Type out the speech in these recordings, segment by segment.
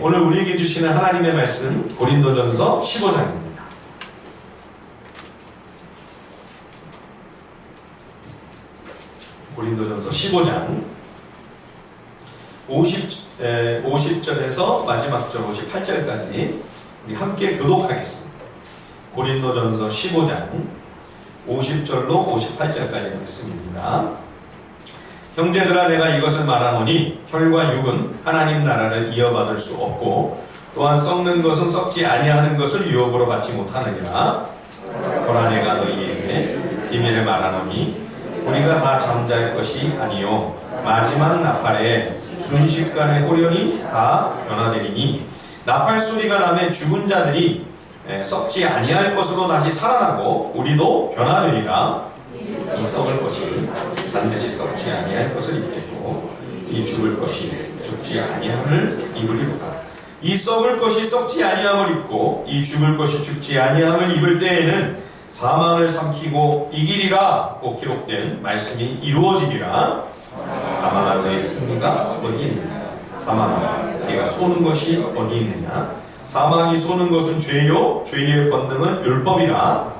오늘 우리에게 주시는 하나님의 말씀 고린도전서 15장입니다. 고린도전서 15장 50절에서 마지막 절 58절까지 우리 함께 교독하겠습니다. 고린도전서 15장 50절로 58절까지 말씀입니다. 형제들아, 내가 이것을 말하노니 혈과 육은 하나님 나라를 이어받을 수 없고 또한 썩는 것은 썩지 아니하는 것을 유업으로 받지 못하느니라. 보라, 내가 너희에게 비밀을 말하노니 우리가 다 잠잘 것이 아니요 마지막 나팔에 순식간에 호련히 다 변화되리니, 나팔 소리가 나면 죽은 자들이 썩지 아니할 것으로 다시 살아나고 우리도 변화되리라. 이 썩을 것이 반드시 썩지 아니할 것을 입겠고 이 죽을 것이 죽지 아니함을 입으리로다. 이 썩을 것이 썩지 아니함을 입고 이 죽을 것이 죽지 아니함을 입을 때에는 사망을 삼키고 이기리라 고 기록된 말씀이 이루어지리라. 사망아, 너의 승리가 어디 있느냐? 사망아, 네가 쏘는 것이 어디 있느냐? 사망이 쏘는 것은 죄요 죄의 권능은 율법이라.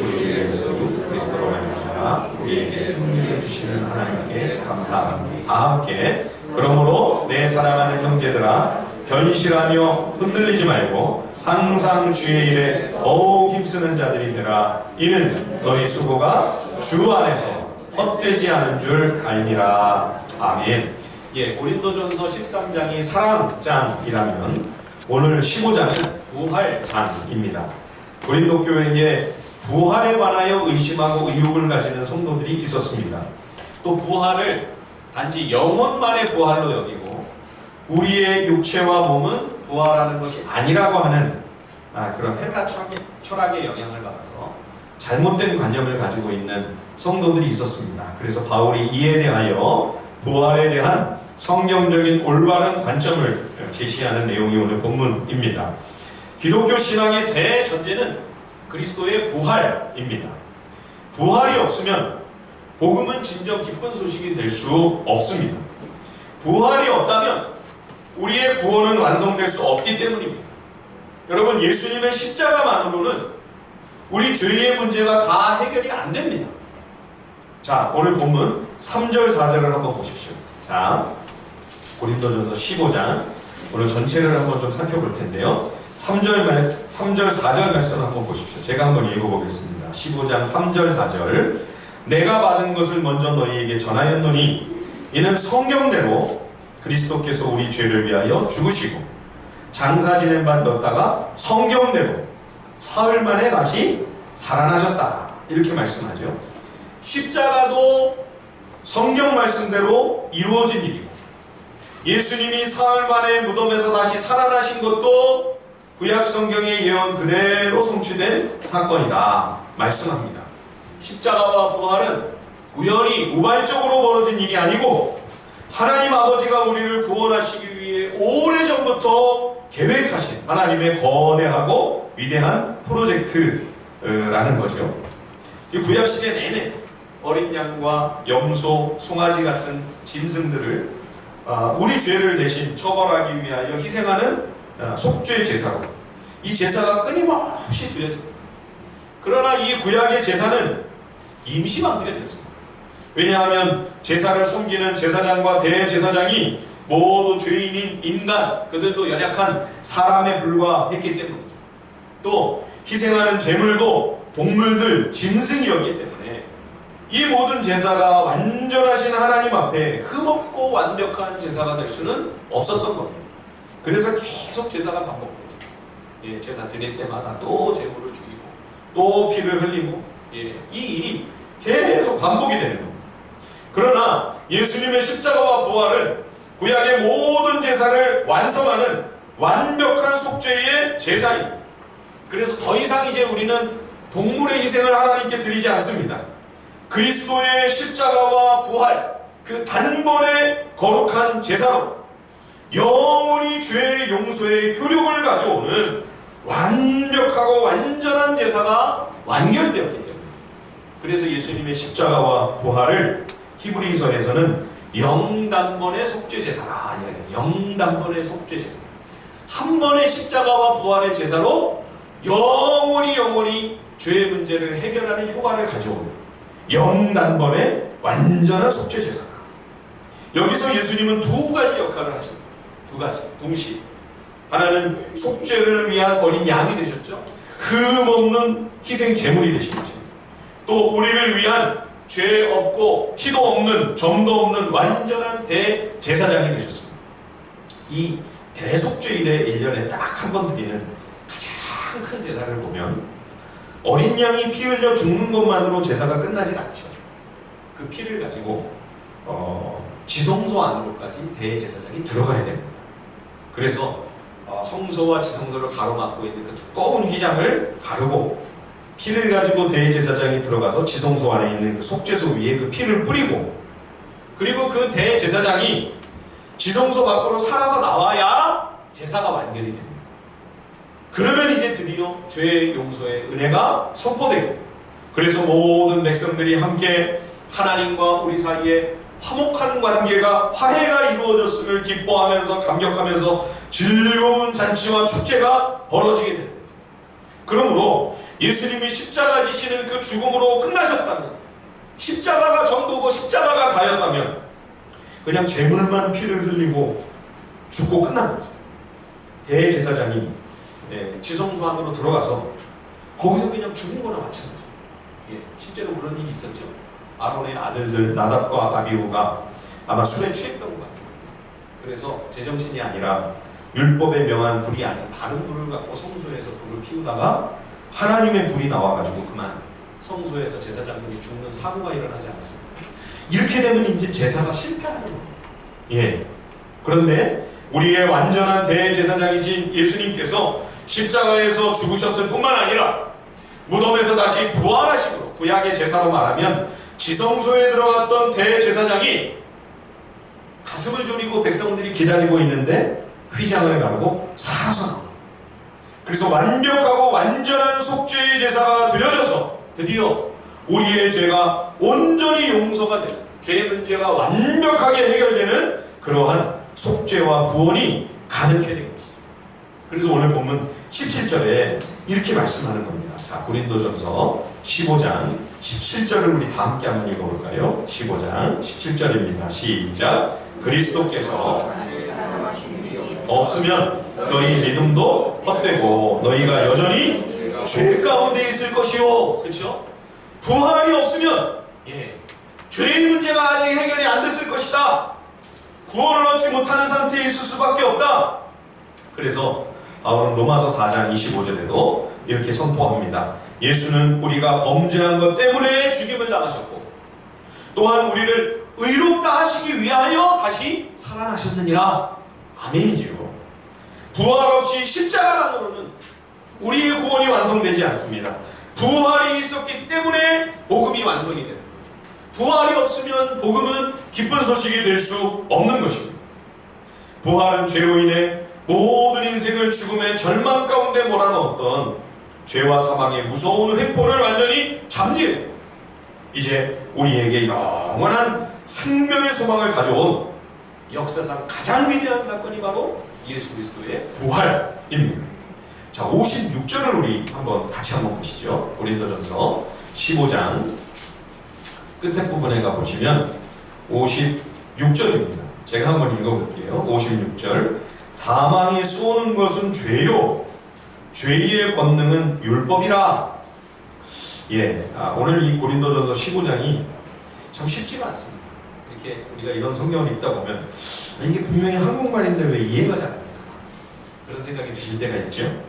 우리 주 예수 그리스도로 말미암아 우리에게 승리를 주시는 하나님께 감사합니다. 다 함께. 그러므로 내 사랑하는 형제들아, 견실하며 흔들리지 말고 항상 주의 일에 더욱 힘쓰는 자들이 되라. 이는 너희 수고가 주 안에서 헛되지 않은 줄 알미라. 아멘. 고린도전서 13장이 사랑장이라면 오늘 15장은 부활장입니다. 고린도 교회에 부활에 관하여 의심하고 의혹을 가지는 성도들이 있었습니다. 또 부활을 단지 영혼만의 부활로 여기고 우리의 육체와 몸은 부활하는 것이 아니라고 하는 그런 헬라 철학의 영향을 받아서 잘못된 관념을 가지고 있는 성도들이 있었습니다. 그래서 바울이 이에 대하여 부활에 대한 성경적인 올바른 관점을 제시하는 내용이 오늘 본문입니다. 기독교 신앙의 대전제는 그리스도의 부활입니다. 부활이 없으면 복음은 진정 기쁜 소식이 될 수 없습니다. 부활이 없다면 우리의 구원은 완성될 수 없기 때문입니다. 여러분, 예수님의 십자가만으로는 우리 죄의 문제가 다 해결이 안 됩니다. 자, 오늘 본문 3절 4절을 한번 보십시오. 자, 고린도전서 15장 오늘 전체를 한번 좀 살펴볼 텐데요. 3절 4절 말씀을 한번 보십시오. 제가 한번 읽어보겠습니다. 15장 3절 4절. 내가 받은 것을 먼저 너희에게 전하였노니 이는 성경대로 그리스도께서 우리 죄를 위하여 죽으시고 장사 지낸 바 넣었다가 성경대로 사흘 만에 다시 살아나셨다. 이렇게 말씀하죠. 십자가도 성경 말씀대로 이루어진 일이고 예수님이 사흘 만에 무덤에서 다시 살아나신 것도 구약 성경의 예언 그대로 성취된 사건이다 말씀합니다. 십자가와 부활은 우연히 우발적으로 벌어진 일이 아니고 하나님 아버지가 우리를 구원하시기 위해 오래전부터 계획하신 하나님의 거대하고 위대한 프로젝트라는 거죠. 이 구약시대 내내 어린 양과 염소, 송아지 같은 짐승들을 우리 죄를 대신 처벌하기 위하여 희생하는 속죄 제사로 이 제사가 끊임없이 드려집니다. 그러나 이 구약의 제사는 임시 방편이었습니다. 왜냐하면 제사를 섬기는 제사장과 대제사장이 모두 죄인인 인간, 그들도 연약한 사람에 불과했기 때문이죠. 또 희생하는 제물도 동물들, 짐승이었기 때문에 이 모든 제사가 완전하신 하나님 앞에 흠없고 완벽한 제사가 될 수는 없었던 겁니다. 그래서 계속 제사가 반복되죠. 제사 드릴 때마다 또 제물을 죽이고 또 피를 흘리고 이 일이 계속 반복이 되는 겁니다. 그러나 예수님의 십자가와 부활은 구약의 모든 제사를 완성하는 완벽한 속죄의 제사입니다. 그래서 더 이상 이제 우리는 동물의 희생을 하나님께 드리지 않습니다. 그리스도의 십자가와 부활, 그 단번에 거룩한 제사로 영원히 죄의 용서의 효력을 가져오는 완벽하고 완전한 제사가 완결되었기 때문에 그래서 예수님의 십자가와 부활을 히브리서에서는 영단번의 속죄제사라 이야기해요. 영단번의 속죄제사. 한 번의 십자가와 부활의 제사로 영원히 죄의 문제를 해결하는 효과를 가져오는 영단번의 완전한 속죄 제사다. 여기서 예수님은 두 가지 역할을 하십니다. 두 가지 동시에. 하나는 속죄를 위한 어린 양이 되셨죠. 흠 없는 희생 제물이 되신 것입니다. 또 우리를 위한 죄 없고 티도 없는 점도 없는 완전한 대제사장이 되셨습니다. 이 대속죄일에 1년에 딱 한 번 드리는 가장 큰 제사를 보면 어린 양이 피 흘려 죽는 것만으로 제사가 끝나진 않죠. 그 피를 가지고 지성소 안으로까지 대제사장이 들어가야 됩니다. 그래서 성소와 지성소를 가로막고 있는 그 두꺼운 휘장을 가르고 피를 가지고 대제사장이 들어가서 지성소 안에 있는 그 속죄소 위에 그 피를 뿌리고, 그리고 그 대제사장이 지성소 밖으로 살아서 나와야 제사가 완결이 됩니다. 그러면 이제 드디어 죄의 용서의 은혜가 선포되고, 그래서 모든 백성들이 함께 하나님과 우리 사이에 화목한 관계가, 화해가 이루어졌음을 기뻐하면서 감격하면서 즐거운 잔치와 축제가 벌어지게 되는 거죠. 그러므로 예수님이 십자가 지시는 그 죽음으로 끝나셨다면, 십자가가 전도고 십자가가 다였다면 그냥 제물만 피를 흘리고 죽고 끝난 거죠. 대제사장이 지성소 안으로 들어가서 거기서 그냥 죽은 거나 마찬가지예요. 실제로 그런 일이 있었죠. 아론의 아들들 나답과 아비후가 아마 술에 취했던 것 같아요. 그래서 제정신이 아니라 율법에 명한 불이 아닌 다른 불을 갖고 성소에서 불을 피우다가 하나님의 불이 나와가지고 그만 성소에서 제사장들이 죽는 사고가 일어나지 않았습니다. 이렇게 되면 이제 제사가 실패하는 거예요. 그런데 우리의 완전한 대제사장이신 예수님께서 십자가에서 죽으셨을 뿐만 아니라 무덤에서 다시 부활하심으로, 구약의 제사로 말하면 지성소에 들어갔던 대제사장이 가슴을 졸이고 백성들이 기다리고 있는데 휘장을 가르고 살아서 나옵니다. 그래서 완벽하고 완전한 속죄의 제사가 드려져서 드디어 우리의 죄가 온전히 용서가 되는, 죄의 문제가 완벽하게 해결되는 그러한 속죄와 구원이 가능하게 된 것이죠. 그래서 오늘 보면 17절에 이렇게 말씀하는 겁니다. 자, 고린도전서 15장 17절을 우리 다 함께 한번 읽어볼까요? 15장 17절입니다. 시작. 그리스도께서 없으면 너희 믿음도 헛되고 너희가 여전히 죄 가운데 있을 것이요. 그렇죠? 부활이 없으면 죄의 문제가 아직 해결이 안 됐을 것이다. 구원을 얻지 못하는 상태에 있을 수밖에 없다. 그래서 바울은 로마서 4장 25절에도 이렇게 선포합니다. 예수는 우리가 범죄한 것 때문에 죽임을 당하셨고 또한 우리를 의롭다 하시기 위하여 다시 살아나셨느니라. 아멘이지요. 부활 없이 십자가만으로는 우리의 구원이 완성되지 않습니다. 부활이 있었기 때문에 복음이 완성이 되는 거죠. 부활이 없으면 복음은 기쁜 소식이 될 수 없는 것입니다. 부활은 죄로 인해 모든 인생을 죽음의 절망 가운데 몰아넣었던 죄와 사망의 무서운 횡포를 완전히 잠재워 이제 우리에게 영원한 생명의 소망을 가져온 역사상 가장 위대한 사건이 바로 예수 그리스도의 부활입니다. 자, 56절을 우리 같이 한번 보시죠. 고린도전서 15장 끝에 부분에 가보시면 56절입니다. 제가 한번 읽어볼게요. 56절. 사망이 쏘는 것은 죄요 죄의 권능은 율법이라. 오늘 이 고린도전서 15장이 참 쉽지가 않습니다. 이렇게 우리가 이런 성경을 읽다 보면 이게 분명히 한국말인데 왜 이해가 잘 안 됩니까? 그런 생각이 드실 때가 있죠.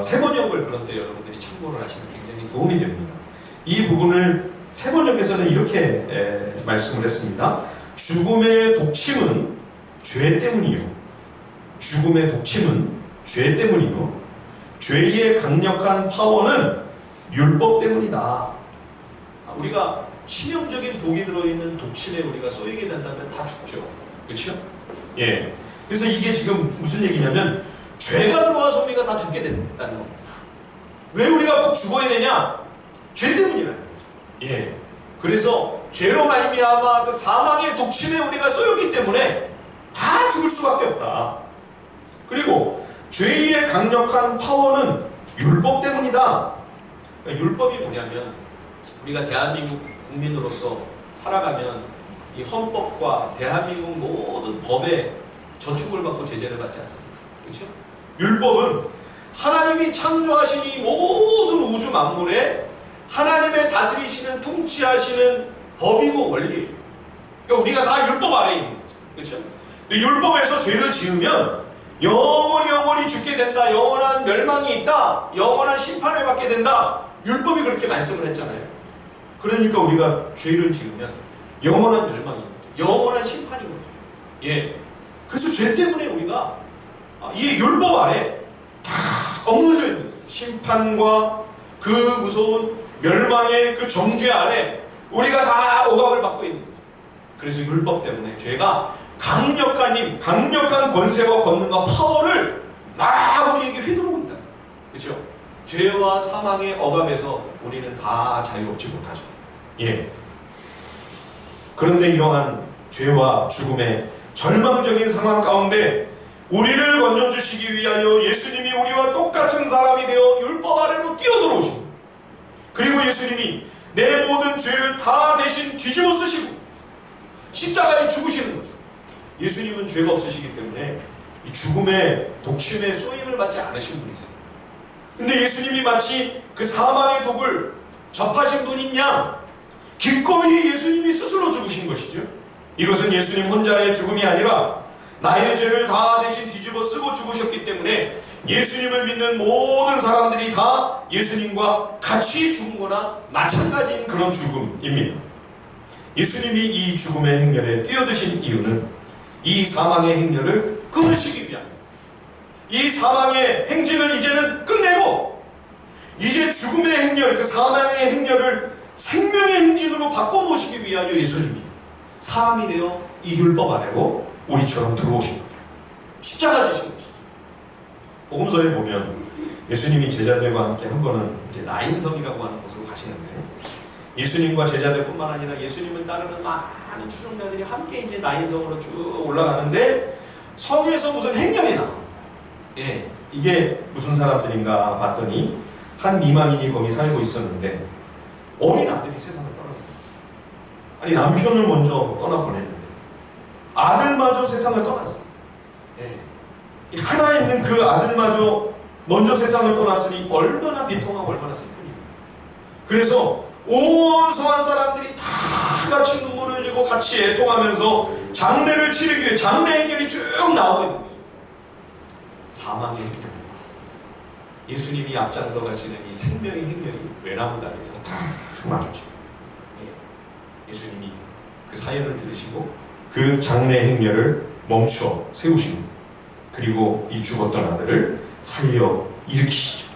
세번역을 그런데 여러분들이 참고를 하시면 굉장히 도움이 됩니다. 이 부분을 세번역에서는 이렇게 말씀을 했습니다. 죽음의 독침은 죄 때문이요. 죽음의 독침은 죄 때문이요. 죄의 강력한 파워는 율법 때문이다. 우리가 치명적인 독이 들어있는 독침에 우리가 쏘이게 된다면 다 죽죠. 그렇죠? 그래서 이게 지금 무슨 얘기냐면 죄가 들어와서 우리가 다 죽게 된다는 겁니다. 왜 우리가 꼭 죽어야 되냐? 죄 때문이라는 거죠. 그래서 죄로 말미암아 그 사망의 독침에 우리가 쏘였기 때문에 다 죽을 수밖에 없다. 그리고 죄의 강력한 파워는 율법 때문이다. 그러니까 율법이 뭐냐면 우리가 대한민국 국민으로서 살아가면 이 헌법과 대한민국 모든 법에 저축을 받고 제재를 받지 않습니까? 그렇죠? 율법은 하나님이 창조하신 이 모든 우주 만물에 하나님의 다스리시는 통치하시는 법이고 원리예요. 그러니까 우리가 다 율법 아래에 있는 거죠. 그렇죠? 근데 율법에서 죄를 지으면 영원히 죽게 된다. 영원한 멸망이 있다. 영원한 심판을 받게 된다. 율법이 그렇게 말씀을 했잖아요. 그러니까 우리가 죄를 지으면 영원한 멸망인 거죠. 영원한 심판인 거죠. 예. 그래서 죄 때문에 우리가 이 율법 아래 다 억눌려 있는 거예요. 심판과 그 무서운 멸망의 그 정죄 아래 우리가 다 억압을 받고 있는 거죠. 그래서 율법 때문에 죄가 강력한 힘, 강력한 권세와 권능과 파워를 막 우리에게 휘두르고 있다. 그렇죠? 죄와 사망의 억압에서 우리는 다 자유롭지 못하죠. 예. 그런데 이러한 죄와 죽음의 절망적인 상황 가운데 우리를 건져주시기 위하여 예수님이 우리와 똑같은 사람이 되어 율법 아래로 뛰어들어오신 거예요. 그리고 예수님이 내 모든 죄를 다 대신 뒤집어 쓰시고 십자가에 죽으시는 거죠. 예수님은 죄가 없으시기 때문에 이 죽음의 독침에 쏘임을 받지 않으신 분이세요. 근데 예수님이 마치 그 사망의 독을 접하신 분인 양 기꺼이 예수님이 스스로 죽으신 것이죠. 이것은 예수님 혼자의 죽음이 아니라 나의 죄를 다 대신 뒤집어 쓰고 죽으셨기 때문에 예수님을 믿는 모든 사람들이 다 예수님과 같이 죽은 거나 마찬가지인 그런 죽음입니다. 예수님이 이 죽음의 행렬에 뛰어드신 이유는 이 사망의 행렬을 끊으시기 위함. 이 사망의 행진을 이제는 끝내고 이제 죽음의 행렬, 그 사망의 행렬을 생명의 행진으로 바꿔놓으시기 위하여 예수님이 사람이 되어 이 율법 아래로 우리처럼 들어오신 거죠. 십자가 지신 것이죠. 복음서에 보면 예수님이 제자들과 함께 한 번은 이제 나인성이라고 하는 곳으로 가시는데 예수님과 제자들뿐만 아니라 예수님을 따르는 많은 추종자들이 함께 이제 나인성으로 쭉 올라가는데 성에서 무슨 행렬이 나와요. 예, 이게 무슨 사람들인가 봤더니 한 미망인이 거기 살고 있었는데 어린 아들이 세상을 떠나요. 아니 남편을 먼저 떠나보냈는데 아들마저 세상을 떠났어요. 예. 하나 있는 그 아들마저 먼저 세상을 떠났으니 얼마나 비통하고 얼마나 슬프니. 그래서 온 성한 사람들이 다 같이 눈물을 흘리고 같이 애통하면서 장례를 치르기 위해 장례 행렬이 쭉 나오고 있는 거죠. 사망의 행렬, 예수님이 앞장서 가시는 이 생명의 행렬이 외나무 다리에서 다 마주쳐. 예. 예수님이 그 사연을 들으시고 그 장례 행렬을 멈춰 세우십니다. 그리고 이 죽었던 아들을 살려 일으키시죠.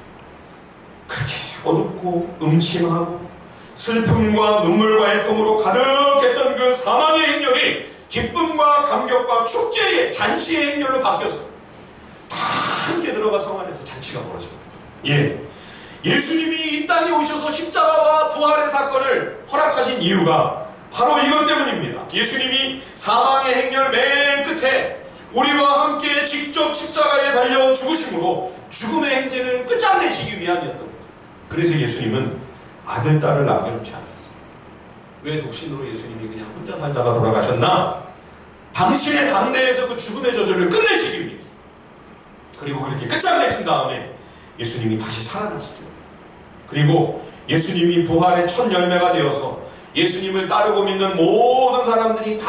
그렇게 어둡고 음침하고 슬픔과 눈물과 애통으로 가득했던 그 사망의 행렬이 기쁨과 감격과 축제의 잔치의 행렬로 바뀌어서 다 함께 들어가 성 안에서 잔치가 벌어집니다. 예. 예수님이 이 땅에 오셔서 십자가와 부활의 사건을 허락하신 이유가 바로 이것 때문입니다. 예수님이 사망의 행렬 맨 끝에 우리와 함께 직접 십자가에 달려 죽으심으로 죽음의 행진을 끝장내시기 위함이었던 거죠. 그래서 예수님은 아들, 딸을 남겨놓지 않았어요. 왜 독신으로 예수님이 그냥 혼자 살다가 돌아가셨나? 당신의 당대에서 그 죽음의 저주를 끝내시기 위해서. 그리고 그렇게 끝장내신 다음에 예수님이 다시 살아나시죠. 그리고 예수님이 부활의 첫 열매가 되어서 예수님을 따르고 믿는 모든 사람들이 다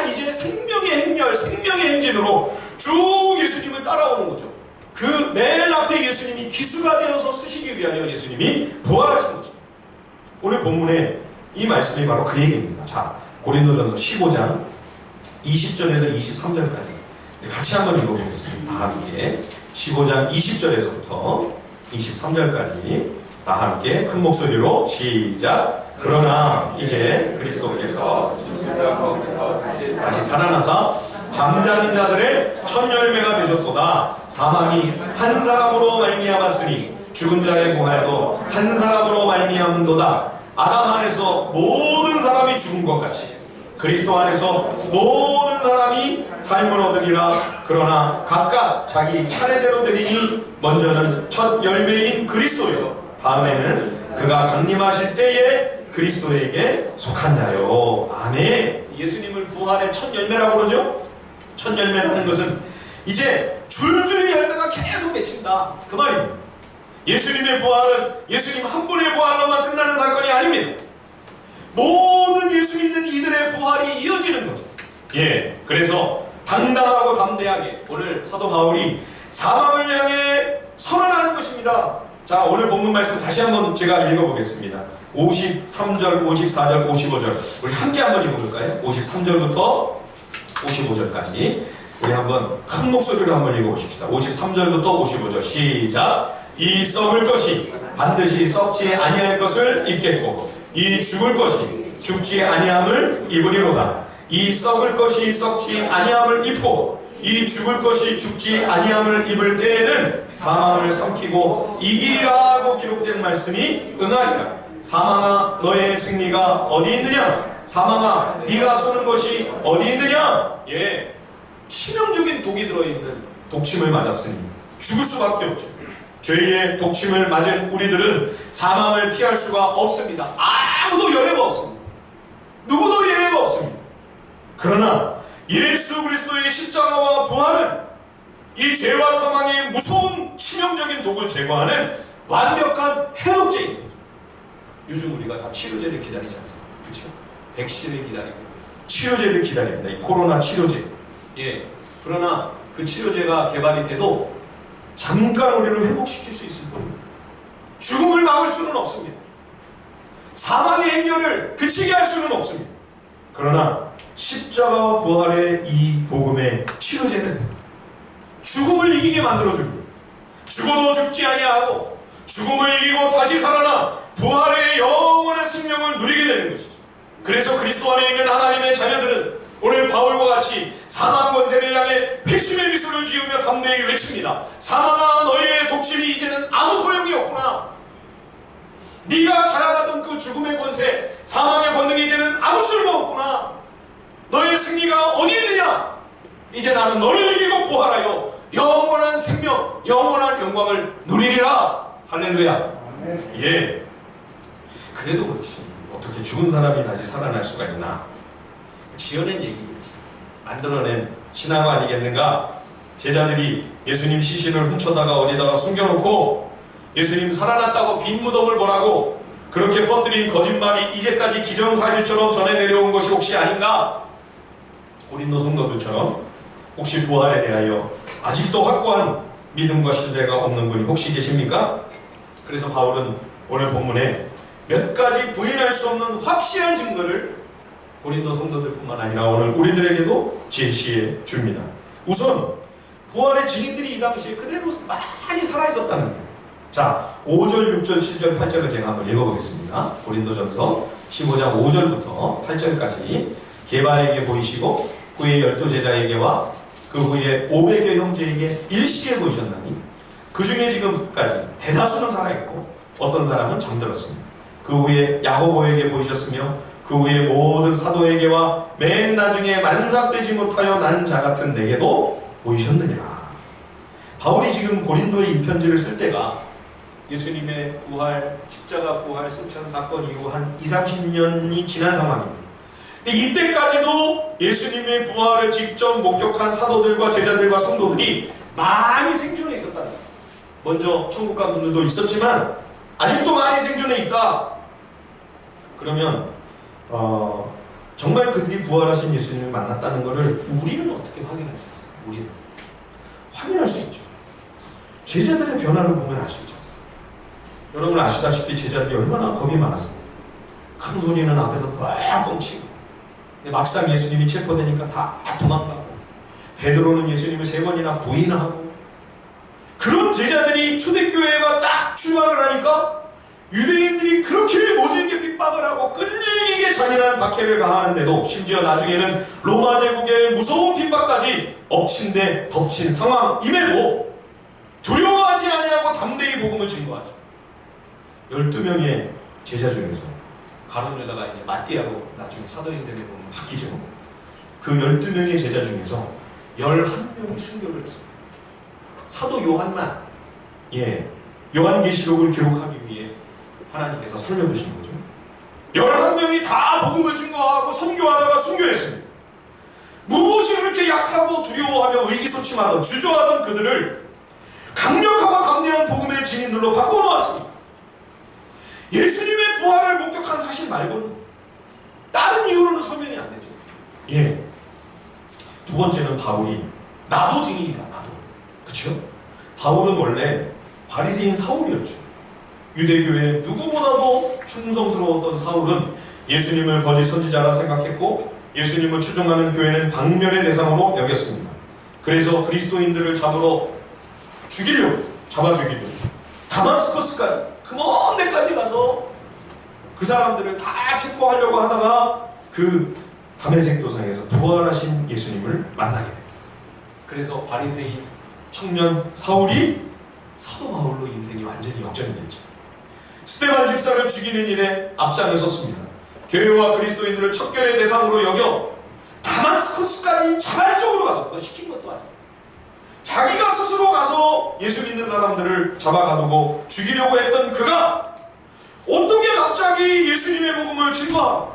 이제 생명의 행렬, 생명의 행진으로 쭉 예수님을 따라오는 거죠. 그 맨 앞에 예수님이 기수가 되어서 쓰시기 위하여 예수님이 부활하신 거죠. 오늘 본문에 이 말씀이 바로 그 얘기입니다. 자, 고린도전서 15장 20절에서 23절까지 같이 한번 읽어보겠습니다. 다 함께 15장 20절에서부터 23절까지 다 함께 큰 목소리로 시작. 그러나 이제 그리스도께서 다시 살아나사 잠자는 자들의 첫 열매가 되셨도다. 사망이 한 사람으로 말미암았으니 죽은 자의 부활도 한 사람으로 말미암은도다. 아담 안에서 모든 사람이 죽은 것 같이 그리스도 안에서 모든 사람이 삶을 얻으리라. 그러나 각각 자기 차례대로 드리니 먼저는 첫 열매인 그리스도요, 다음에는 그가 강림하실 때에 그리스도에게 속한 자요. 아멘. 예수님을 부활의 첫 열매라고 그러죠. 첫 열매라는 것은 이제 줄줄이 열매가 계속 맺힌다, 그 말입니다. 예수님의 부활은 예수님 한 분의 부활로만 끝나는 사건이 아닙니다. 모든 예수 믿는 이들의 부활이 이어지는 거죠. 예, 그래서 당당하고 담대하게 오늘 사도 바울이 사망을 향해 선언하는 것입니다. 자, 오늘 본문 말씀 다시 한번 제가 읽어보겠습니다. 53절, 54절, 55절 우리 함께 한번 읽어볼까요? 53절부터 55절까지 우리 한번 큰 목소리로 한번 읽어보십시다. 53절부터 55절 시작. 이 썩을 것이 반드시 썩지 아니할 것을 입겠고 이 죽을 것이 죽지 아니함을 입으리로다. 이 썩을 것이 썩지 아니함을 입고 이 죽을 것이 죽지 아니함을 입을 때에는 사망을 삼키고 이기리라고 기록된 말씀이 응하리라. 사망아 너의 승리가 어디 있느냐? 사망아 네가 쏘는 것이 어디 있느냐? 예, 치명적인 독이 들어있는 독침을 맞았으니 죽을 수밖에 없죠. 죄의 독침을 맞은 우리들은 사망을 피할 수가 없습니다. 아무도 예외가 없습니다. 누구도 예외가 없습니다. 그러나 예수 그리스도의 십자가와 부활은 이 죄와 사망의 무서운 치명적인 독을 제거하는 완벽한 해독제입니다. 요즘 우리가 다 치료제를 기다리지 않습니까? 그렇죠? 백신을 기다리고 치료제를 기다립니다. 이 코로나 치료제. 예. 그러나 그 치료제가 개발이 돼도 잠깐 우리를 회복시킬 수 있을 뿐입니다. 죽음을 막을 수는 없습니다. 사망의 행렬을 그치게 할 수는 없습니다. 그러나 십자가와 부활의 이 복음의 치료제는 죽음을 이기게 만들어줍니다. 죽어도 죽지 아니하고 죽음을 이기고 다시 살아나 부활의 영원한 생명을 누리게 되는 것이죠. 그래서 그리스도 안에 있는 하나님의 자녀들은 오늘 바울과 같이 사망 권세를 향해 회심의 미소를 지으며 담대히 외칩니다. 사망아 너희의 독침이 이제는 아무 소용이 없구나. 네가 자랑하던 그 죽음의 권세, 사망의 권능이 이제는 아무 쓸모없구나. 너의 승리가 어디 있느냐? 이제 나는 너를 이기고 부활하여 영원한 생명, 영원한 영광을 누리리라. 할렐루야. 예. 그래도 그렇지, 어떻게 죽은 사람이 다시 살아날 수가 있나? 지어낸 얘기겠지. 만들어낸 신앙 아니겠는가? 제자들이 예수님 시신을 훔쳐다가 어디다가 숨겨놓고 예수님 살아났다고 빈 무덤을 보라고 그렇게 퍼뜨린 거짓말이 이제까지 기정사실처럼 전해 내려온 것이 혹시 아닌가? 고린도 성도들처럼 혹시 부활에 대하여 아직도 확고한 믿음과 신뢰가 없는 분이 혹시 계십니까? 그래서 바울은 오늘 본문에 몇 가지 부인할 수 없는 확실한 증거를 고린도 성도들뿐만 아니라 오늘 우리들에게도 제시해 줍니다. 우선 부활의 증인들이 이 당시에 그대로 많이 살아있었다는 거예요. 자, 5절, 6절, 7절, 8절을 제가 한번 읽어보겠습니다. 고린도전서 15장 5절부터 8절까지 게바에게 보이시고 그의 12제자에게와 그 후에 500여 형제에게 일시에 보이셨나니 그 중에 지금까지 대다수는 살아있고 어떤 사람은 잠들었습니다. 그 후에 야고보에게 보이셨으며 그 후에 모든 사도에게와 맨 나중에 만삭되지 못하여 난 자 같은 내게도 보이셨느니라. 바울이 지금 고린도의 이 편지를 쓸 때가 예수님의 부활, 십자가 부활 승천 사건 이후 한 20-30년이 지난 상황입니다. 이때까지도 예수님의 부활을 직접 목격한 사도들과 제자들과 성도들이 많이 생존해 있었다는 거예요. 먼저 천국 간 분들도 있었지만 아직도 많이 생존해 있다. 그러면 정말 그들이 부활하신 예수님을 만났다는 것을 우리는 어떻게 확인할 수 있어요? 우리는 확인할 수 있죠. 제자들의 변화를 보면 알 수 있지 않습니까? 여러분 아시다시피 제자들이 얼마나 겁이 많았습니다. 큰 소리는 앞에서 뻥뻥 치고 막상 예수님이 체포되니까 다 도망가고 베드로는 예수님을 3번이나 부인하고 그런 제자들이 초대교회가 딱 출발을 하니까 유대인들이 그렇게 모질게 핍박을 하고 끈질기게 잔인한 박해를 가하는데도 심지어 나중에는 로마 제국의 무서운 핍박까지 엎친 데 덮친 상황임에도 두려워하지 아니하고 담대히 복음을 증거하죠. 12명의 제자 중에서 가룟 유다가 이제 마띠아로 나중에 사도행전에 보면 바뀌죠. 그 12명의 제자 중에서 11명이 순교를 했습니다. 사도 요한만 요한계시록을 기록하기 위해 하나님께서 살려두신 거죠. 11명이 다 복음을 증거하고 선교하다가 순교했습니다. 무엇이 그렇게 약하고 두려워하며 의기소침하던 주저하던 그들을 강력하고 강대한 복음의 증인들로 바꿔놓았습니다. 예수님의 부활을 목격한 사실 말고는 다른 이유로는 설명이 안 되죠. 두 번째는 바울이 나도 증인이다. 나도. 그렇죠? 바울은 원래 바리새인 사울이었죠. 유대교에 누구보다도 충성스러웠던 사울은 예수님을 거짓 선지자라 생각했고 예수님을 추종하는 교회는 박멸의 대상으로 여겼습니다. 그래서 그리스도인들을 잡아 죽이려고 다마스커스까지 그 먼 데까지 가서 그 사람들을 다 체포하려고 하다가 그 다메섹 도상에서 부활하신 예수님을 만나게 됩니다. 그래서 바리새인 청년 사울이 사도 바울로 인생이 완전히 역전이 됐죠. 스데반 집사를 죽이는 일에 앞장을 섰습니다. 교회와 그리스도인들을 척결의 대상으로 여겨 다마스커스까지 자발적으로 가서 그거 시킨 것도 아니에요. 자기가 스스로 가서 예수 믿는 사람들을 잡아가두고 죽이려고 했던 그가 어떻게 갑자기 예수님의 복음을 증거하고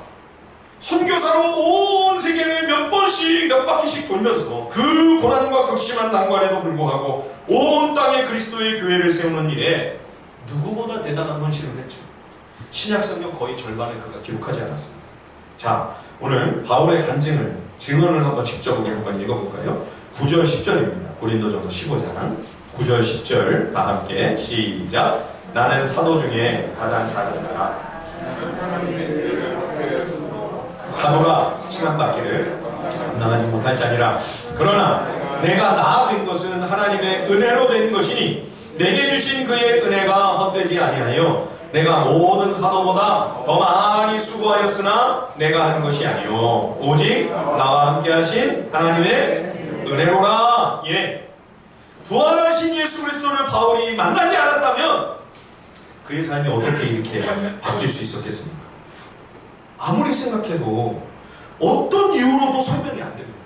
선교사로 온 세계를 몇 번씩 몇 바퀴씩 돌면서 그 고난과 극심한 난관에도 불구하고 온 땅에 그리스도의 교회를 세우는 일에 누구보다 대단한 헌신을 했죠. 신약성경 거의 절반을 그가 기록하지 않았습니다. 자, 오늘 바울의 간증을 증언을 한번 직접 우리 한번 읽어볼까요? 9절 10절입니다. 고린도전서 15장 9절 10절 다 함께 시작. 나는 사도 중에 가장 작은 자라 사도가 칭함받기를 감당하지 못할 자니라. 그러나 내가 나아된 것은 하나님의 은혜로 된 것이니 내게 주신 그의 은혜가 헛되지 아니하여 내가 모든 사도보다 더 많이 수고하였으나 내가 한 것이 아니요 오직 나와 함께 하신 하나님의 은혜로라. 부활하신 예수 그리스도를 바울이 만나지 않았다면 그의 삶이 어떻게 이렇게 바뀔 수 있었겠습니까? 아무리 생각해도 어떤 이유로도 설명이 안 됩니다.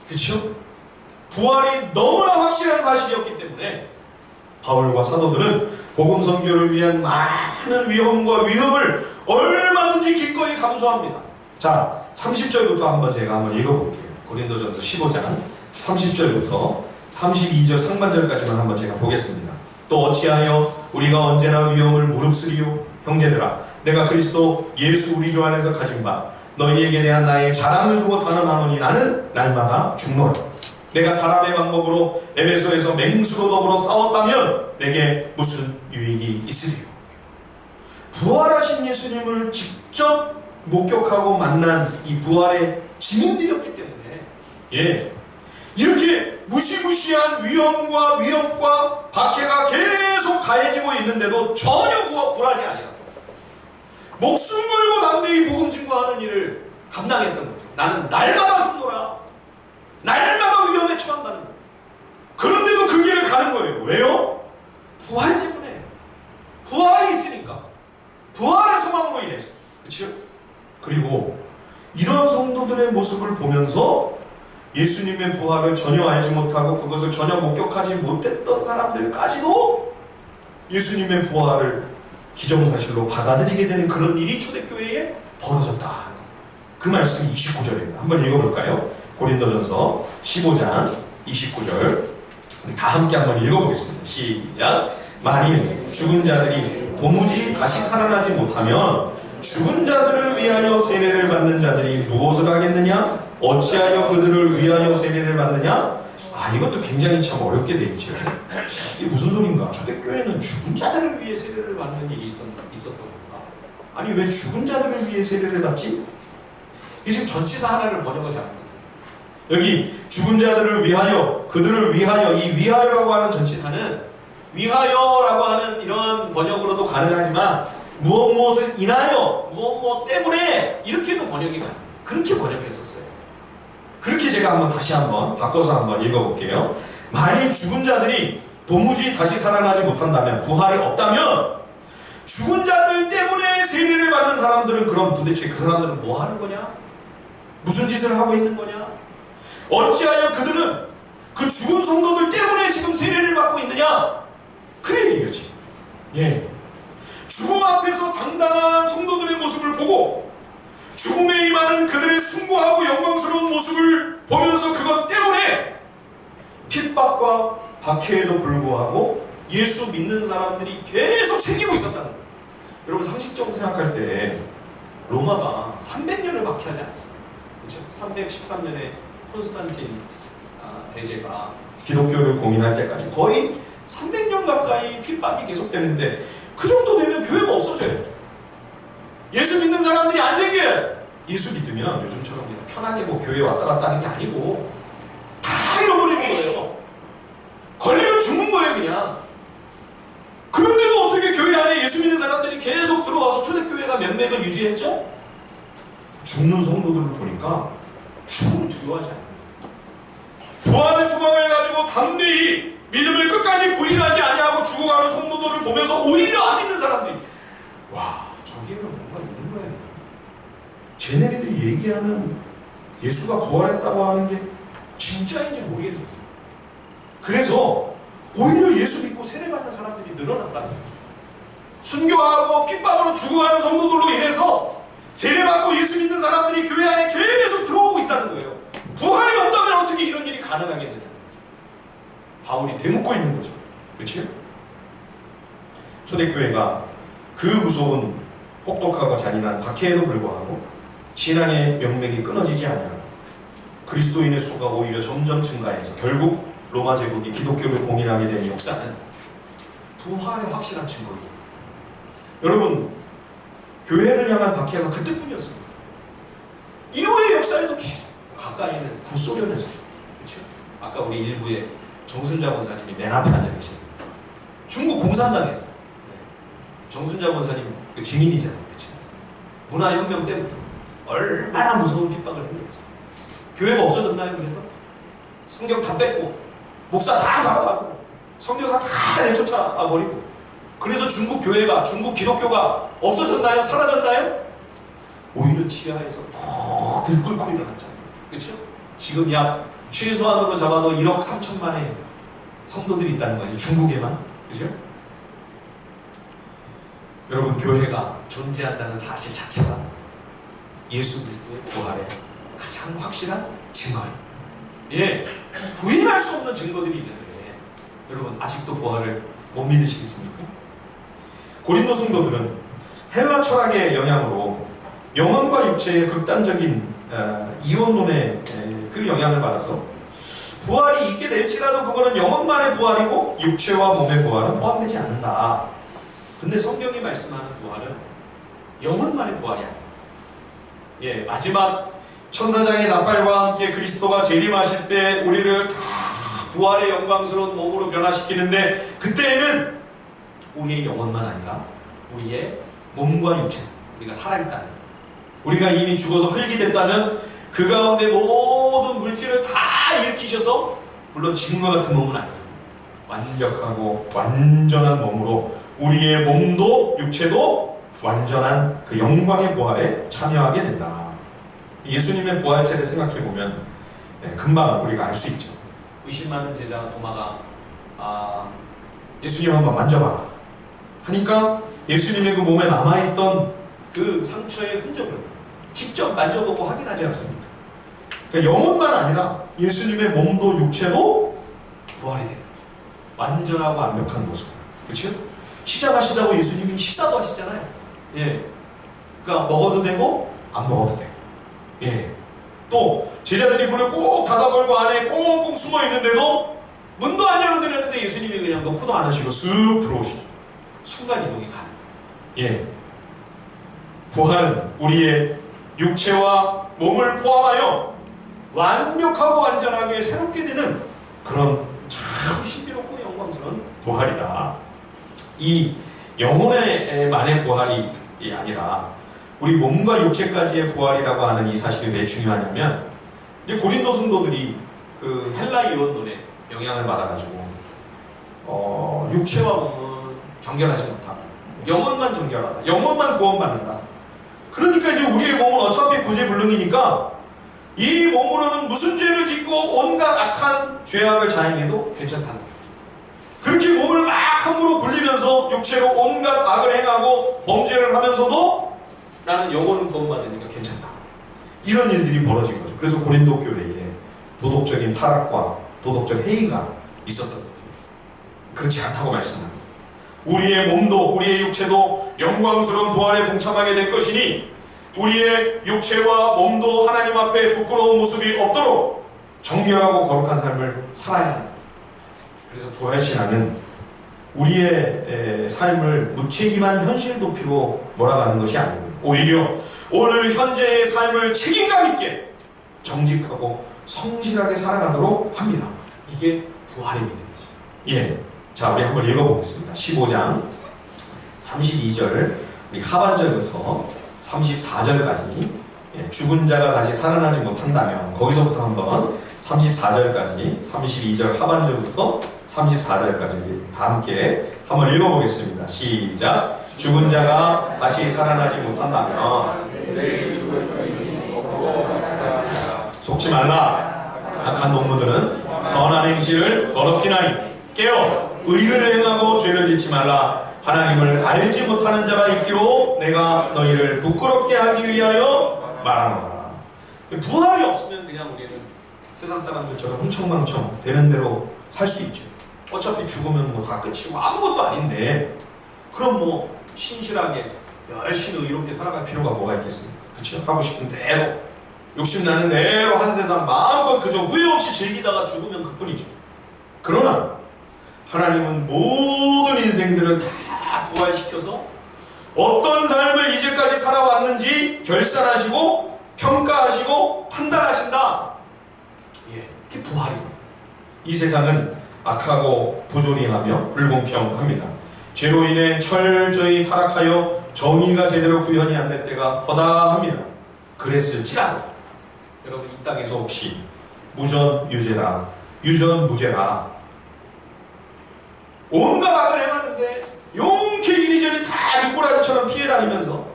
그렇죠? 부활이 너무나 확실한 사실이었기 때문에 바울과 사도들은 복음 선교를 위한 많은 위험과 위협을 얼마든지 기꺼이 감수합니다. 자, 30절부터 한번 제가 한번 읽어볼게요. 고린도전서 15장 30절부터 32절 상반절까지만 한번 제가 보겠습니다. 또 어찌하여 우리가 언제나 위험을 무릅쓰리요? 형제들아, 내가 그리스도 예수 우리 주 안에서 가진 바 너희에게 대한 나의 자랑을 두고 단언하노니 나는 날마다 죽노라. 내가 사람의 방법으로 에베소에서 맹수로 더불어 싸웠다면 내게 무슨 유익이 있으리요? 부활하신 예수님을 직접 목격하고 만난 이 부활의 증인들이었기 때문에 이렇게 무시무시한 위험과 위협과 박해가 계속 가해지고 있는데도 전혀 굴하지 아니라 목숨 걸고 담대히 복음 증거하는 일을 감당했던 거죠. 나는 날마다 죽노라. 날마다 위험에 처한다는 거예요. 그런데도 그 길을 가는 거예요. 왜요? 부활 때문에. 부활이 있으니까. 부활의 소망으로 인해서. 그렇죠? 그리고 이런 성도들의 모습을 보면서 예수님의 부활을 전혀 알지 못하고 그것을 전혀 목격하지 못했던 사람들까지도 예수님의 부활을 기정사실로 받아들이게 되는 그런 일이 초대교회에 벌어졌다. 그 말씀이 29절입니다. 한번 읽어볼까요? 고린도전서 15장 29절 우리 다 함께 한번 읽어보겠습니다. 시작. 만일 죽은 자들이 도무지 다시 살아나지 못하면 죽은 자들을 위하여 세례를 받는 자들이 무엇을 하겠느냐? 어찌하여 그들을 위하여 세례를 받느냐? 이것도 굉장히 참 어렵게 돼 있죠. 이게 무슨 소린가? 초대교회는 죽은 자들을 위해 세례를 받는 일이 있었던 건가? 아니 왜 죽은 자들을 위해 세례를 받지? 이게 지금 전치사 하나를 번역을 잘못했어요. 여기 죽은 자들을 위하여, 그들을 위하여, 이 위하여라고 하는 전치사는 위하여라고 하는 이런 번역으로도 가능하지만 무엇을 인하여, 무엇 때문에 이렇게도 번역이 가능해요. 그렇게 번역했었어요. 그렇게 제가 다시 한번 바꿔서 한번 읽어볼게요. 만일 죽은 자들이 도무지 다시 살아나지 못한다면, 부활이 없다면 죽은 자들 때문에 세례를 받는 사람들은 그럼 도대체 그 사람들은 뭐 하는 거냐? 무슨 짓을 하고 있는 거냐? 어찌하여 그들은 그 죽은 성도들 때문에 지금 세례를 받고 있느냐? 그 얘기겠지. 예. 죽음 앞에서 당당한 성도들의 모습을 보고 죽음에 임하는 그들의 숭고하고 영광스러운 모습을 보면서 그것 때문에 핍박과 박해에도 불구하고 예수 믿는 사람들이 계속 생기고 있었다는 거예요. 여러분 상식적으로 생각할 때 로마가 300년을 박해하지 않았어요. 그렇죠? 313년에 콘스탄틴 대제가 기독교를 공인할 때까지 거의 300년 가까이 핍박이 계속되는데 그 정도 되면 교회가 없어져요. 예수 믿는 사람들이 안 생겨요. 예수 믿으면 요즘처럼 그냥 편하게 뭐 교회 왔다 갔다 하는 게 아니고 다 잃어버리는 거예요. 걸리면 죽는 거예요 그냥. 그런데도 어떻게 교회 안에 예수 믿는 사람들이 계속 들어와서 초대교회가 명맥을 유지했죠? 죽는 성도들을 보니까 죽음을 두려워하지 않아요. 부활의 소망을 가지고 담대히 믿음을 끝까지 부인하지 아니하고 죽어가는 성도들을 보면서 오히려 안 믿는 사람들이 와 저기에는 뭔가 있는 거야. 쟤네들이 얘기하는 예수가 부활했다고 하는 게 진짜인지 모르겠는 거야. 그래서 오히려 예수 믿고 세례받는 사람들이 늘어났다는 거죠. 순교하고 핍박으로 죽어가는 성도들로 인해서 세례받고 예수 믿는 사람들이 교회 안에 계속 들어오고 있다는 거예요. 부활이 없다면 어떻게 이런 일이 가능하겠느냐. 바울이 되묻고 있는 거죠. 그렇죠? 초대교회가 그 무서운 혹독하고 잔인한 박해에도 불구하고 신앙의 명맥이 끊어지지 않아요. 그리스도인의 수가 오히려 점점 증가해서 결국 로마 제국이 기독교를 공인하게 된 역사는 부활의 확실한 증거입니다. 여러분, 교회를 향한 박해가 그때뿐이었습니다. 이후의 역사에도 계속 가까이는 구소련에서, 그렇죠? 아까 우리 일부에 정순자 권사님이 맨 앞에 앉아 계십니다. 중국 공산당에서 정순자 권사님 그 증인이잖아요, 그렇죠? 문화혁명 때부터 얼마나 무서운 핍박을 했는지. 교회가 없어졌나요? 그래서 성경 다 뺐고 목사 다 잡아가고 선교사 다 내쫓아 버리고 그래서 중국 교회가 중국 기독교가 없어졌나요? 사라졌나요? 오히려 지하에서 더 들끓고 일어났잖아요. 그렇죠? 지금 약 최소한으로 잡아도 1억 3천만의 성도들이 있다는 거 아니에요? 중국에만. 그렇죠? 여러분, 교회가 존재한다는 사실 자체가 예수 그리스도의 부활의 가장 확실한 증거입니다. 예, 부인할 수 없는 증거들이 있는데 여러분 아직도 부활을 못 믿으시겠습니까? 고린도 성도들은 헬라 철학의 영향으로 영혼과 육체의 극단적인 이원론의 그 영향을 받아서 부활이 있게 될지라도 그거는 영혼만의 부활이고 육체와 몸의 부활은 포함되지 않는다. 근데 성경이 말씀하는 부활은 영혼만의 부활이 아니에요. 예, 마지막 천사장의 나팔과 함께 그리스도가 재림하실 때 우리를 다 부활의 영광스러운 몸으로 변화시키는데 그때에는 우리의 영혼만 아니라 우리의 몸과 육체, 우리가 살아있다는, 우리가 이미 죽어서 흙이 됐다면 그 가운데 모든 물질을 다 일으키셔서, 물론 지금과 같은 몸은 아니죠, 완벽하고 완전한 몸으로 우리의 몸도 육체도 완전한 그 영광의 부활에 참여하게 된다. 예수님의 부활체를 생각해보면 금방 우리가 알 수 있죠. 의심 많은 제자 도마가 예수님 한번 만져봐라 하니까 예수님의 그 몸에 남아있던 그 상처의 흔적을 직접 만져보고 확인하지 않습니까? 그러니까 영혼만 아니라 예수님의 몸도 육체도 부활이 돼요. 완전하고 완벽한 모습. 그렇죠? 시작하시자고 예수님이 식사도 하시잖아요. 예. 그러니까 먹어도 되고 안 먹어도 돼요. 예. 또 제자들이 문을 꼭 닫아걸고 안에 꽁꽁 숨어 있는데도 문도 안 열어드렸는데 예수님이 그냥 노크도 안 하시고 쓱 들어오시죠. 순간 이동이 가능. 예. 부활은 우리의 육체와 몸을 포함하여 완벽하고 완전하게 새롭게 되는 그런 참 신비롭고 영광스러운 부활이다. 이 영혼의 만의 부활이 아니라 우리 몸과 육체까지의 부활이라고 하는 이 사실이 왜 중요하냐면, 이제 고린도 성도들이 그 헬라 이원론의 영향을 받아가지고 육체와 몸은 정결하지 못하고 영혼만 정결하다. 영혼만 구원받는다. 그러니까 이제 우리의 몸은 어차피 구제불능이니까 이 몸으로는 무슨 죄를 짓고 온갖 악한 죄악을 자행해도 괜찮다는 거예요. 그렇게 몸을 막 함부로 굴리면서 육체로 온갖 악을 행하고 범죄를 하면서도 나는 영혼은 구원받으니까 괜찮다. 이런 일들이 벌어진 거죠. 그래서 고린도 교회에 도덕적인 타락과 도덕적 해이가 있었던 거죠. 그렇지 않다고 말씀합니다. 우리의 몸도 우리의 육체도 영광스러운 부활에 동참하게 될 것이니 우리의 육체와 몸도 하나님 앞에 부끄러운 모습이 없도록 정결하고 거룩한 삶을 살아야 합니다. 그래서 부활신앙은 우리의 삶을 무책임한 현실 도피로 몰아가는 것이 아니고 오히려 오늘 현재의 삶을 책임감 있게 정직하고 성실하게 살아가도록 합니다. 이게 부활의 믿음이죠. 예. 자, 우리 한번 읽어보겠습니다. 15장 32절 우리 하반절부터 34절까지 죽은 자가 다시 살아나지 못한다면 거기서부터 한번 34절까지 32절 하반절부터 34절까지 다 함께 한번 읽어보겠습니다. 시작. 죽은 자가 다시 살아나지 못한다면 속지 말라. 악한 농부들은 선한 행실을 더럽히나니 깨어 의를 행하고 죄를 짓지 말라. 하나님을 알지 못하는 자가 있기로 내가 너희를 부끄럽게 하기 위하여 말하노라. 부활이 없으면 그냥 우리는 세상 사람들처럼 흥청망청 되는 대로 살 수 있죠. 어차피 죽으면 뭐 다 끝이고 아무것도 아닌데 그럼 뭐 신실하게 열심히 의롭게 살아갈 필요가 뭐가 있겠습니까? 그렇죠? 하고 싶은 대로 욕심나는 대로 한 세상 마음껏 그저 후회 없이 즐기다가 죽으면 그뿐이죠. 그러나 하나님은 모든 인생들을 다 부활시켜서 어떤 삶을 이제까지 살아왔는지 결산하시고 평가하시고 판단하신다. 예, 그게 부활입니다. 이 세상은 악하고 부조리하며 불공평합니다. 죄로 인해 철저히 타락하여 정의가 제대로 구현이 안 될 때가 허다합니다. 그랬을지라도 여러분 이 땅에서 혹시 무전유죄라 유전무죄라 온갖 악을 행하는데 용케 이리저리 다 미꾸라지처럼 피해 다니면서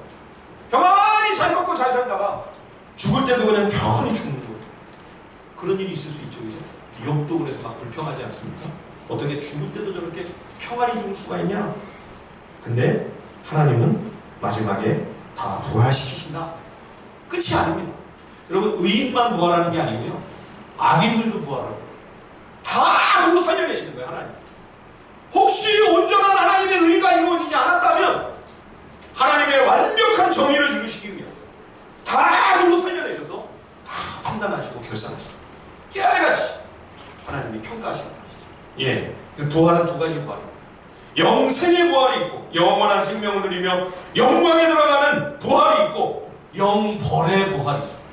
평안히 잘 먹고 잘 살다가 죽을 때도 그냥 편히 죽는 거예요. 그런 일이 있을 수 있죠. 그죠? 욥도 그래서 막 불평하지 않습니까? 어떻게 죽을 때도 저렇게 평안히 죽을 수가 있냐? 근데 하나님은 마지막에 다 부활시키신다. 끝이 아닙니다. 여러분 의인만 부활하는 게 아니고요. 악인들도 부활하고 다 누구 살려내시는 거예요. 하나님. 혹시 온전한 하나님의 의가 이루어지지 않았다면 하나님의 완벽한 정의를 이루시기 위해 다 누구 살려내셔서 다 판단하시고 결산하시고 깨알같이 하나님이 평가하시는 것이죠. 예, 부활은 두 가지 부활입니다. 영생의 부활이 있고 영원한 생명을 누리며 영광에 들어가는 부활이 있고 영벌의 부활이 있습니다.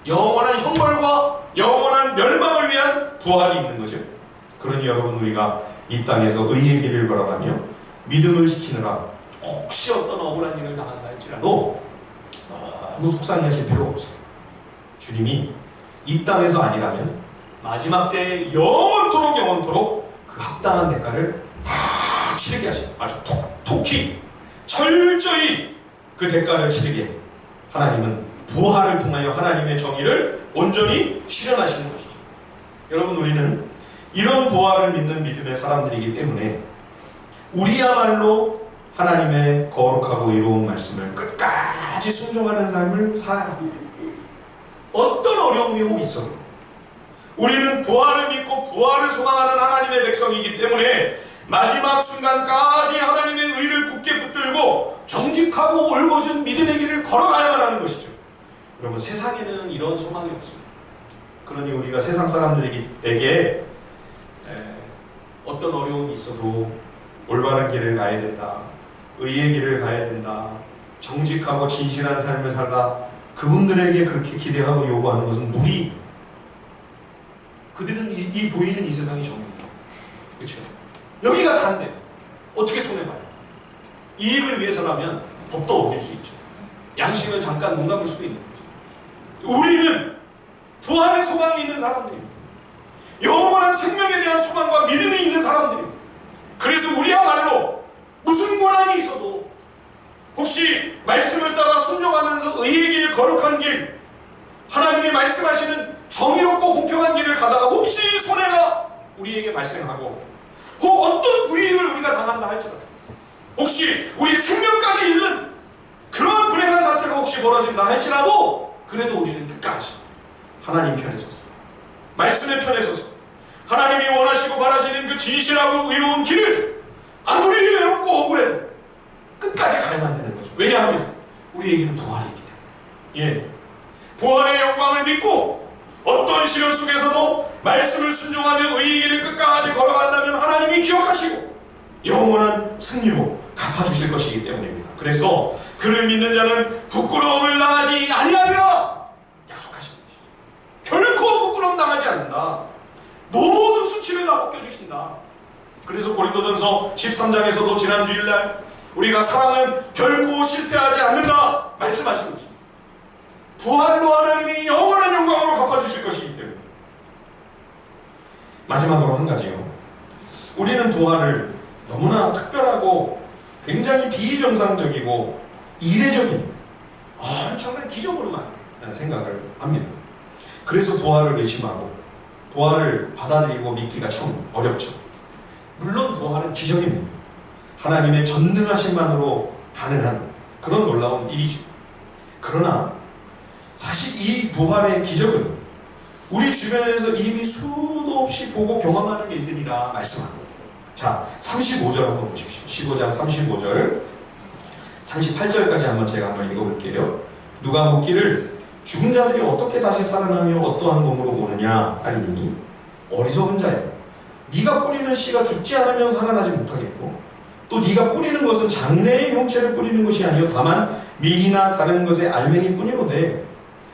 영원한 형벌과 영원한 멸망을 위한 부활이 있는 거죠. 그러니 여러분 우리가 이 땅에서 의의 길을 걸어가며 믿음을 지키느라 혹시 어떤 억울한 일을 당한다 할지라도 너무 속상해하실 필요가 없어요. 주님이 이 땅에서 아니라면 마지막 때에 영원토록 그 합당한 대가를 다 치르게 하십니다. 아주 톡톡히 철저히 그 대가를 치르게 하나님은 부활을 통하여 하나님의 정의를 온전히 실현하시는 것이죠. 여러분 우리는 이런 부활을 믿는 믿음의 사람들이기 때문에 우리야말로 하나님의 거룩하고 의로운 말씀을 끝까지 순종하는 삶을 살아야 합니다. 어떤 어려움이 혹 있어도 우리는 부활을 믿고 부활을 소망하는 하나님의 백성이기 때문에 마지막 순간까지 하나님의 의를 굳게 붙들고 정직하고 올곧은 믿음의 길을 걸어가야만 하는 것이죠. 여러분 세상에는 이런 소망이 없습니다. 그러니 우리가 세상 사람들에게 어떤 어려움이 있어도 올바른 길을 가야 된다. 의의 길을 가야 된다. 정직하고 진실한 삶을 살다. 그분들에게 그렇게 기대하고 요구하는 것은 무리. 그들은 이 보이는 이 세상이 정입니다. 그렇죠? 여기가 단데 어떻게 손해봐요? 이익을 위해서라면 법도 어길 수 있죠. 양심을 잠깐 눈 감을 수도 있는 거죠. 우리는 부활의 소망이 있는 사람들입니다. 영원한 생명에 대한 소망과 믿음이 있는 사람들입니다. 그래서 우리야말로 무슨 고난이 있어도 당한다 할지라도, 혹시 우리의 생명까지 잃는 그런 불행한 사태가 혹시 벌어진다 할지라도, 그래도 우리는 끝까지 하나님 편에 서서, 말씀의 편에 서서, 하나님이 원하시고 바라시는 그 진실하고 의로운 길을 아무리 외롭고 억울해도 끝까지 가야만 되는 거죠. 왜냐하면 우리에게는 부활이 있기 때문에. 예, 부활의 영광을 믿고 어떤 시련 속에서도 말씀을 순종하며 의의 길을 끝까지 걸어간다면 하나님이 기억하시고 영원한 승리로 갚아주실 것이기 때문입니다. 그래서 그를 믿는 자는 부끄러움을 당하지 아니하리라 약속하신 것이죠. 결코 부끄러움 당하지 않는다. 모든 수치를 다 벗겨주신다. 그래서 고린도전서 13장에서도 지난 주일날 우리가 사랑은 결코 실패하지 않는다 말씀하신 것입니다. 부활로 하나님이 영원한 영광으로 갚아주실 것이기 때문에. 마지막으로 한 가지요. 우리는 부활을 너무나 특별하고 굉장히 비정상적이고 이례적인 엄청난 기적으로만 생각을 합니다. 그래서 부활을 의심하고 부활을 받아들이고 믿기가 참 어렵죠. 물론 부활은 기적입니다. 하나님의 전능하심만으로 가능한 그런 놀라운 일이죠. 그러나 사실 이 부활의 기적은 우리 주변에서 이미 수도 없이 보고 경험하는 일들이라 말씀합니다. 자, 35절 한번 보십시오. 15장 35절 38절까지 제가 한번 읽어볼게요. 누가 묻기를 죽은 자들이 어떻게 다시 살아나며 어떠한 몸으로 오느냐 하리니, 어리석은 자여, 네가 뿌리는 씨가 죽지 않으면 살아나지 못하겠고, 또 네가 뿌리는 것은 장래의 형체를 뿌리는 것이 아니요 다만 밀이나 다른 것의 알맹이 뿐이로되,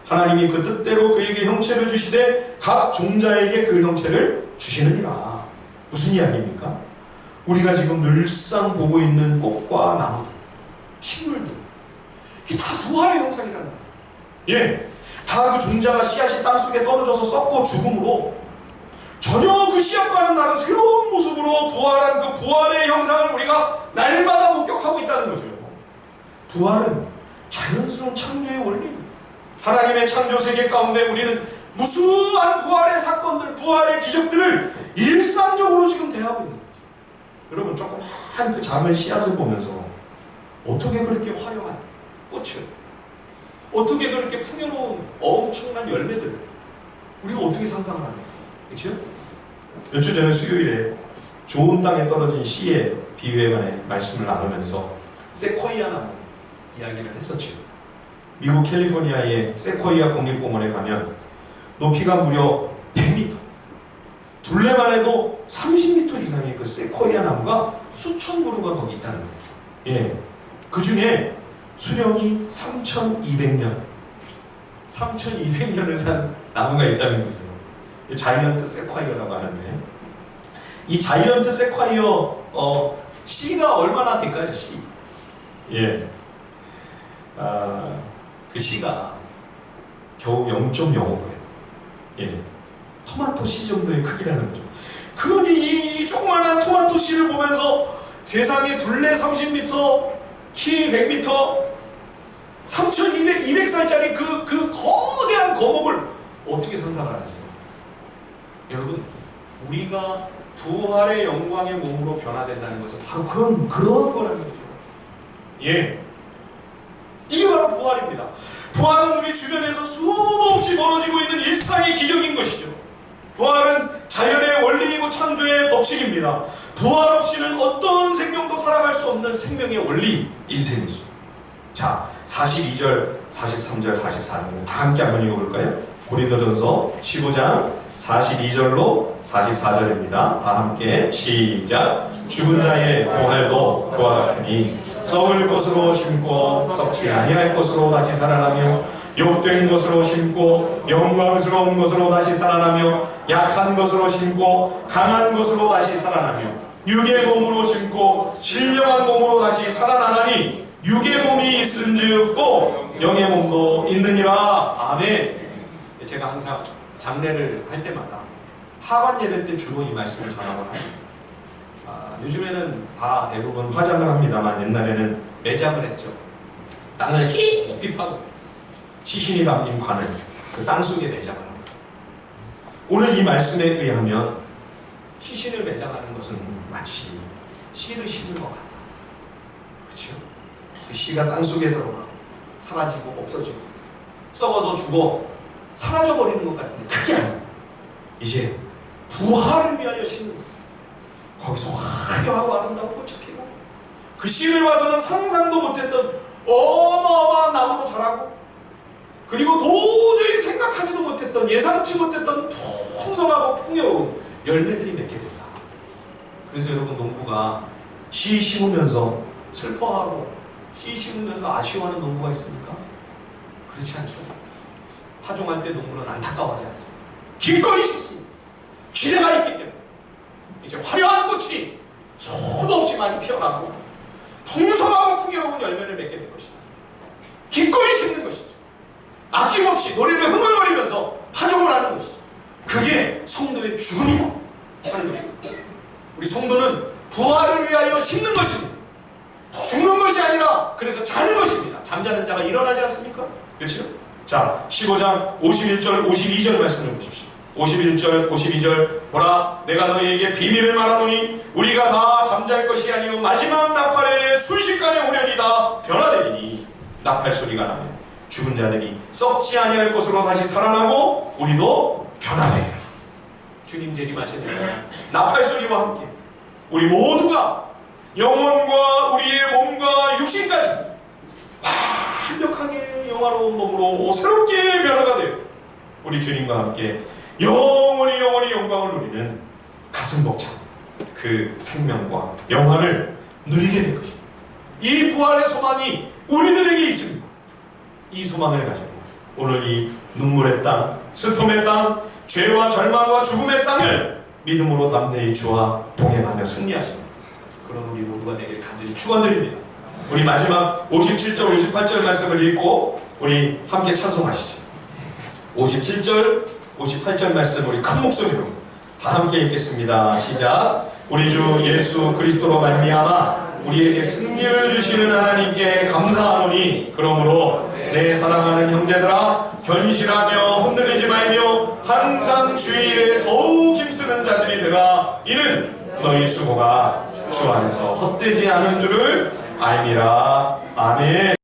하나님이 그 뜻대로 그에게 형체를 주시되 각 종자에게 그 형체를 주시느니라. 무슨 이야기입니까? 우리가 지금 늘상 보고 있는 꽃과 나무들, 식물들, 이게 다 부활의 형상이라는 거예요. 예, 다 그 종자가 씨앗이 땅속에 떨어져서 썩고 죽음으로 전혀 그 씨앗과는 다른 새로운 모습으로 부활한 그 부활의 형상을 우리가 날마다 목격하고 있다는 거죠. 부활은 자연스러운 창조의 원리입니다. 하나님의 창조 세계 가운데 우리는 무수한 부활의 사건들, 부활의 기적들을 일상적으로 지금 대하고 있는 거죠. 여러분, 조그만 그 작은 씨앗을 보면서 어떻게 그렇게 화려한 꽃을, 어떻게 그렇게 풍요로운 엄청난 열매들, 우리가 어떻게 상상을 합니까? 그렇죠? 몇 주 전에 수요일에 좋은 땅에 떨어진 씨의 비유에 관해 말씀을 나누면서 세코이아 나무 이야기를 했었죠. 미국 캘리포니아의 세코이아 국립공원에 가면 높이가 무려 100m, 둘레만 해도 30m 이상의 그 세코이아 나무가 수천 그루가 거기 있다는 거예요. 예, 그 중에 수명이 3200년, 3200년을 산 나무가 있다는 거죠. 자이언트 세콰이어라고 하는데, 이 자이언트 세콰이어 씨가 얼마나 될까요? 씨. 예, 그 씨가 겨우 0.05g. 예, 토마토 씨 정도의 크기라는 거죠. 그러니 이 조그마한 토마토 씨를 보면서 세상에 둘레 30m, 키 100m, 3200살짜리 그 거대한 거목을 어떻게 상상을 하겠어요? 여러분, 우리가 부활의 영광의 몸으로 변화된다는 것은 바로 그런 거라는 거죠. 예, 이게 바로 부활입니다. 부활은 우리 주변에서 수도 없이 벌어지고 있는 일상의 기적인 것이죠. 부활은 자연의 원리이고 창조의 법칙입니다. 부활 없이는 어떤 생명도 살아갈 수 없는 생명의 원리, 인생이죠. 자, 42절, 43절, 44절 다 함께 한번 읽어볼까요? 고린도전서 15장 42절로 44절입니다. 다 함께 시작. 죽은 자의 부활도 그와 같으니 썩을 것으로 심고 썩지 아니할 것으로 다시 살아나며, 욕된 것으로 심고 영광스러운 것으로 다시 살아나며, 약한 것으로 심고 강한 것으로 다시 살아나며, 육의 몸으로 심고 신령한 몸으로 다시 살아나나니, 육의 몸이 있은즉 또 영의 몸도 있느니라. 아멘. 제가 항상 장례를 할 때마다 하관 예배 때 주로 이 말씀을 전하곤 합니다. 요즘에는 다 대부분 화장을 합니다만 옛날에는 매장을 했죠. 땅을 깊이 파고 시신이 담긴 관을 그 땅속에 매장을 합니다. 오늘 이 말씀에 의하면 시신을 매장하는 것은 마치 씨를 심는 것 같다. 그렇죠? 그 씨가 땅속에 들어가 사라지고 없어지고 썩어서 죽어 사라져 버리는 것 같은데 그게 아니에요. 이제 부활을 위하여 심는 거예요. 거기서 화려하고 아름다운 꽃이 피고 그 씨를 봐서는 상상도 못했던 어마어마한 나무로 자라고 그리고 도저히 생각하지도 못했던 예상치 못했던 풍성하고 풍요로운 열매들이 맺게 된다. 그래서 여러분 농부가 씨 심으면서 슬퍼하고 씨 심으면서 아쉬워하는 농부가 있습니까? 그렇지 않죠. 파종할 때 농부는 안타까워하지 않습니다. 기꺼이 심습니다. 기대가 있기 때문에 이제 화려한 꽃이 수도 없이 많이 피어나고 풍성하고 풍요로운 열매를 맺게 될 것이다. 기꺼이 심는 것이죠. 아낌없이 노래를 흥얼거리면서 파종을 하는 것이죠. 그게 성도의 죽음이다 하는 것입니다. 우리 성도는 부활을 위하여 심는 것입니다. 죽는 것이 아니라 그래서 자는 것입니다. 잠자는 자가 일어나지 않습니까? 그렇죠? 자, 15장 51절 52절 말씀을 보십시오. 51절 52절 보라 내가 너희에게 비밀을 말하노니 우리가 다 잠잘 것이 아니요 마지막 나팔에 순식간에 오려니다 변화되리니 나팔 소리가 나면 죽은 자들이 썩지 아니할 것으로 다시 살아나고 우리도 변화되리라. 주님 재림하시는 날 나팔 소리와 함께 우리 모두가 영혼과 우리의 몸과 육신까지 완벽하게 영화로운 몸으로 새롭게 변화가 되어 우리 주님과 함께 영원히 영광을 누리는 가슴 벅찬 그 생명과 영화를 누리게 될 것입니다. 이 부활의 소망이 우리들에게 있습니다. 이 소망을 가지고 오늘 이 눈물의 땅, 슬픔의 땅, 죄와 절망과 죽음의 땅을 믿음으로 담대히 주와 동행하며 승리하십니다. 그런 우리 모두가 되길 간절히 축원드립니다. 우리 마지막 57절, 58절 말씀을 읽고 우리 함께 찬송하시죠. 57절, 58절 말씀 우리 큰 목소리로 다 함께 읽겠습니다. 시작. 우리 주 예수 그리스도로 말미암아 우리에게 승리를 주시는 하나님께 감사하노니 그러므로 내 사랑하는 형제들아 견실하며 흔들리지 말며 항상 주일에 더욱 힘쓰는 자들이 되라. 이는 너희 수고가 주 안에서 헛되지 않은 줄을 알미라. 아멘.